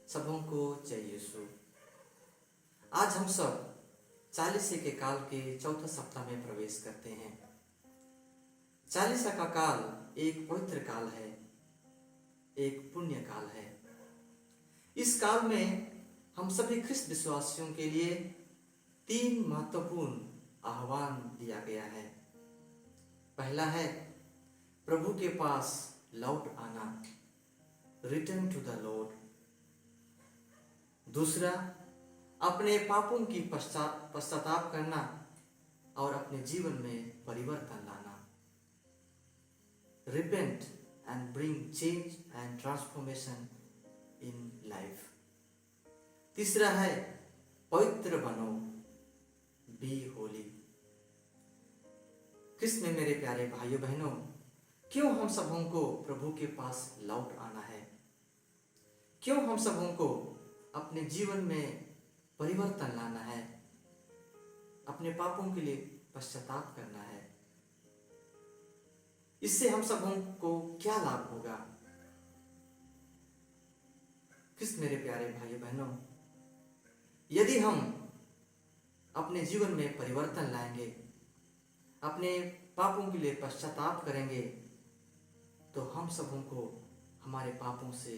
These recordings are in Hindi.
सबों को जय यीशु। आज हम सब चालीसे के काल के चौथा सप्ताह में प्रवेश करते हैं। चालीसा का काल एक पवित्र काल है, एक पुण्य काल है। इस काल में हम सभी ख्रिस्त विश्वासियों के लिए 3 महत्वपूर्ण आह्वान दिया गया है। पहला है प्रभु के पास लौट आना, रिटर्न टू द लॉर्ड। दूसरा, अपने पापों की पश्चाताप करना और अपने जीवन में परिवर्तन लाना, repent and bring change and transformation in life. तीसरा है पवित्र बनो, बी होली। ख्रिस्त में मेरे प्यारे भाइयों बहनों, क्यों हम सबों को प्रभु के पास लौट आना है? क्यों हम सबों को अपने जीवन में परिवर्तन लाना है, अपने पापों के लिए पश्चाताप करना है? इससे हम सबों को क्या लाभ होगा? ख्रिस्त मेरे प्यारे भाइयों बहनों, यदि हम अपने जीवन में परिवर्तन लाएंगे, अपने पापों के लिए पश्चाताप करेंगे, तो हम सबों को हमारे पापों से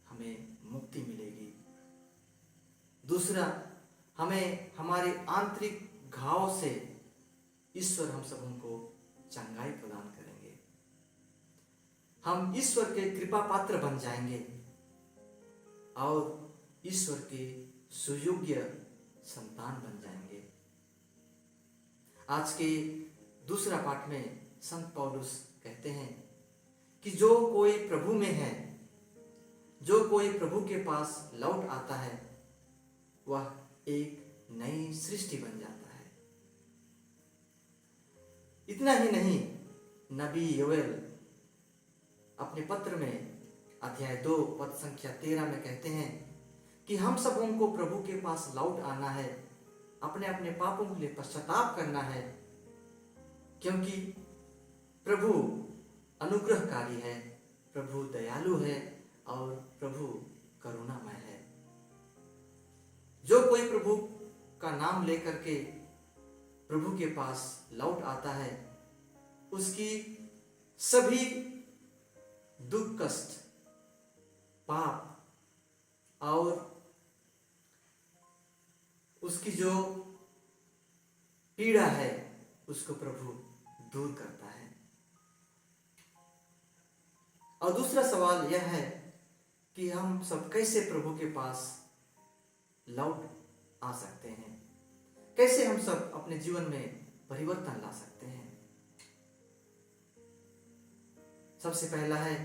हमें मुक्ति मिलेगी। दूसरा, हमें हमारे आंतरिक घाव से ईश्वर हम सबों को चंगाई प्रदान करेंगे। हम ईश्वर के कृपा पात्र बन जाएंगे और ईश्वर के सुयोग्य संतान बन जाएंगे। आज के दूसरा पाठ में संत पौलुस कहते हैं कि जो कोई प्रभु में है, जो कोई प्रभु के पास लौट आता है, वह एक नई सृष्टि बन जाता है। इतना ही नहीं, नबी योएल अपने पत्र में अध्याय 2 पद संख्या 13 में कहते हैं कि हम सबों को प्रभु के पास लौट आना है, अपने अपने पापों के लिए पश्चाताप करना है, क्योंकि प्रभु अनुग्रहकारी है, प्रभु दयालु है और प्रभु करुणामय है। जो कोई प्रभु का नाम लेकर के प्रभु के पास लौट आता है, उसकी सभी दुख, कष्ट, पाप और उसकी जो पीड़ा है, उसको प्रभु दूर करता है। और दूसरा सवाल यह है कि हम सब कैसे प्रभु के पास लौट आ सकते हैं? कैसे हम सब अपने जीवन में परिवर्तन ला सकते हैं? सबसे पहला है,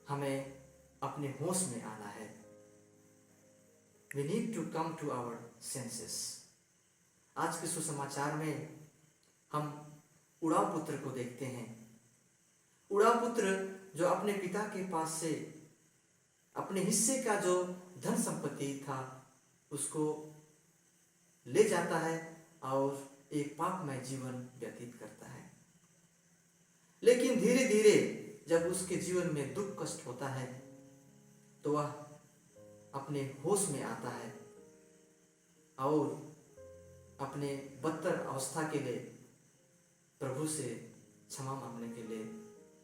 हमें अपने होश में आना है। We need to come to our senses। आज के सुसमाचार में हम उड़ाव पुत्र को देखते हैं। उड़ाव पुत्र जो अपने पिता के पास से अपने हिस्से का जो धन संपत्ति था उसको ले जाता है और एक पापमय जीवन व्यतीत करता है। लेकिन धीरे धीरे जब उसके जीवन में दुख, कष्ट होता है, तो वह अपने होश में आता है और अपने बदतर अवस्था के लिए प्रभु से क्षमा मांगने के लिए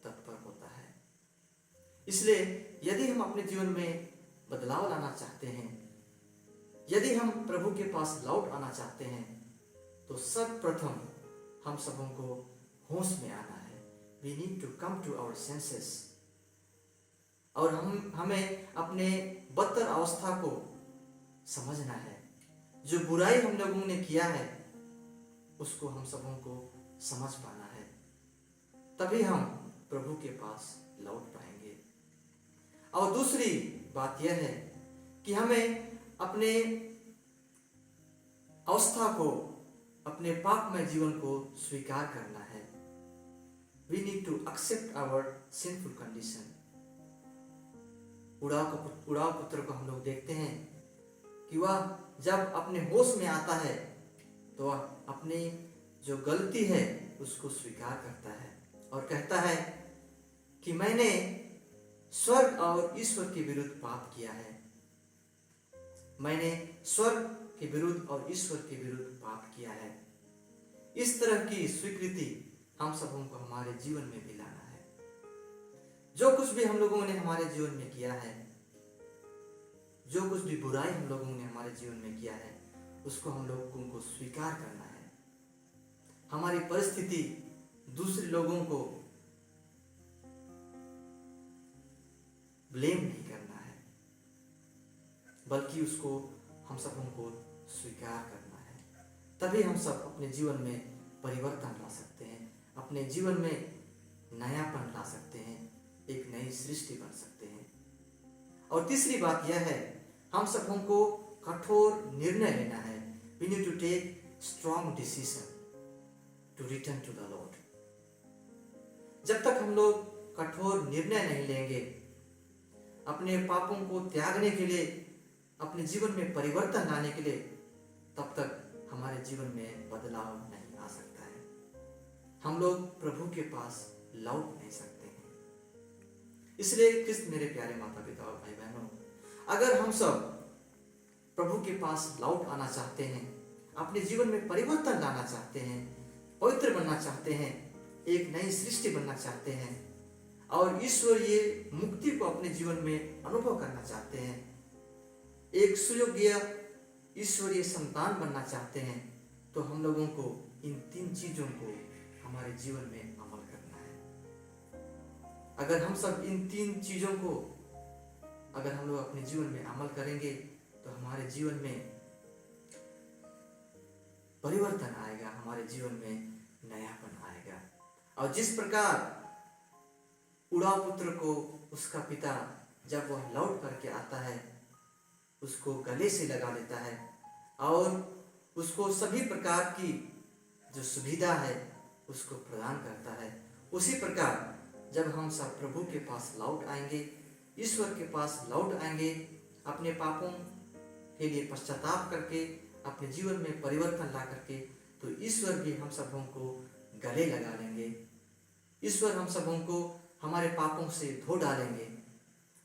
तत्पर होता है। इसलिए यदि हम अपने जीवन में बदलाव लाना चाहते हैं, यदि हम प्रभु के पास लौट आना चाहते हैं, तो सर्वप्रथम हम सबों को होश में आना है। We need to come to our senses। और हमें अपने बदतर अवस्था को समझना है। जो बुराई हम लोगों ने किया है उसको हम सबों को समझ पाना है, तभी हम प्रभु के पास लौट पाएंगे। और दूसरी बात यह है कि हमें अपने अवस्था को, अपने पापमय जीवन को स्वीकार करना है। We need to accept our sinful condition। उड़ाव पुत्र को हम लोग देखते हैं कि वह जब अपने होश में आता है तो वह अपनी जो गलती है उसको स्वीकार करता है और कहता है कि मैंने स्वर्ग और ईश्वर के विरुद्ध पाप किया है, मैंने स्वर्ग के विरुद्ध और ईश्वर के विरुद्ध पाप किया है। इस तरह की स्वीकृति हम सबों को हमारे जीवन में भी लाना है। जो कुछ भी हम लोगों ने हमारे जीवन में किया है, जो कुछ भी बुराई हम लोगों ने हमारे जीवन में किया है, उसको हम लोगों को स्वीकार करना है। हमारी परिस्थिति दूसरे लोगों को ब्लेम नहीं करना है, बल्कि उसको हम सबों को स्वीकार करना है। तभी हम सब अपने जीवन में परिवर्तन ला सकते हैं, अपने जीवन में नयापन ला सकते हैं, एक नई सृष्टि बन सकते हैं। और तीसरी बात यह है, हम सबों को कठोर निर्णय लेना है। We need to take strong decision to return to the Lord. जब तक हम लोग कठोर निर्णय नहीं लेंगे अपने पापों को त्यागने के लिए, अपने जीवन में परिवर्तन लाने के लिए, तब तक हमारे जीवन में बदलाव नहीं आ सकता है। हम लोग प्रभु के पास लौट नहीं सकते हैं। इसलिए ख्रिस्त मेरे प्यारे माता पिता और भाई बहनों, अगर हम सब प्रभु के पास लौट आना चाहते हैं, अपने जीवन में परिवर्तन लाना चाहते हैं, पवित्र बनना चाहते हैं, एक नई सृष्टि बनना चाहते हैं और ईश्वरीय मुक्ति को अपने जीवन में अनुभव करना चाहते हैं, एक सुयोग्य ईश्वरीय संतान बनना चाहते हैं, तो हम लोगों को इन 3 चीजों को हमारे जीवन में अमल करना है। अगर हम सब इन 3 चीजों को अगर हम लोग अपने जीवन में अमल करेंगे तो हमारे जीवन में परिवर्तन आएगा, हमारे जीवन में नयापन आएगा। और जिस प्रकार उड़ाव पुत्र को उसका पिता जब वह लौट करके आता है उसको गले से लगा लेता है और उसको सभी प्रकार की जो सुविधा है उसको प्रदान करता है, उसी प्रकार जब हम सब प्रभु के पास लौट आएंगे, ईश्वर के पास लौट आएंगे, अपने पापों के लिए पश्चाताप करके अपने जीवन में परिवर्तन ला करके, तो ईश्वर भी हम सबों को गले लगा लेंगे। ईश्वर हम सबों को हमारे पापों से धो डालेंगे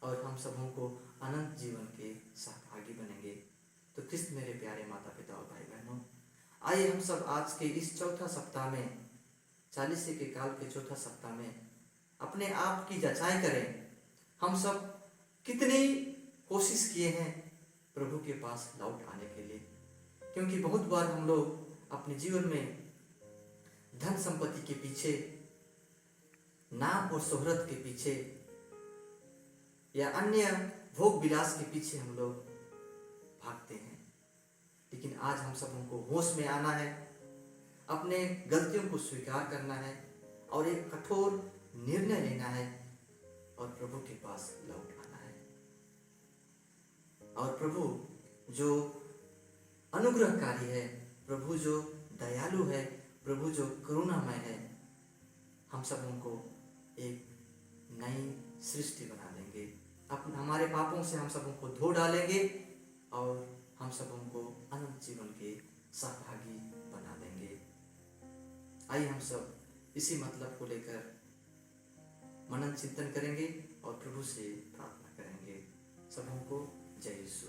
और हम सबों को अनंत जीवन के सहभागी बनेंगे। तो ख्रिस्त मेरे प्यारे माता पिता और भाई बहनों, आइए हम सब आज के इस चौथा सप्ताह में, 40 के काल के चौथा सप्ताह में अपने आप की जांच करें। हम सब कितनी कोशिश किए हैं प्रभु के पास लौट आने के लिए, क्योंकि बहुत बार हम लोग अपने जीवन में धन संपत्ति के पीछे, नाम और शोहरत के पीछे या अन्य भोग विलास के पीछे हम लोग भागते हैं। लेकिन आज हम सबों को होश में आना है, अपने गलतियों को स्वीकार करना है और एक कठोर निर्णय लेना है और प्रभु के पास लौट आना है। और प्रभु जो अनुग्रहकारी है, प्रभु जो दयालु है, प्रभु जो करुणामय है, हम सबों को एक नई सृष्टि बना देंगे। हमारे पापों से हम सबों को धो डालेंगे और हम सबों को अनंत जीवन के सहभागी बना देंगे। आइए हम सब इसी मतलब को लेकर मनन चिंतन करेंगे और प्रभु से प्रार्थना करेंगे। सबों को जय यीशु।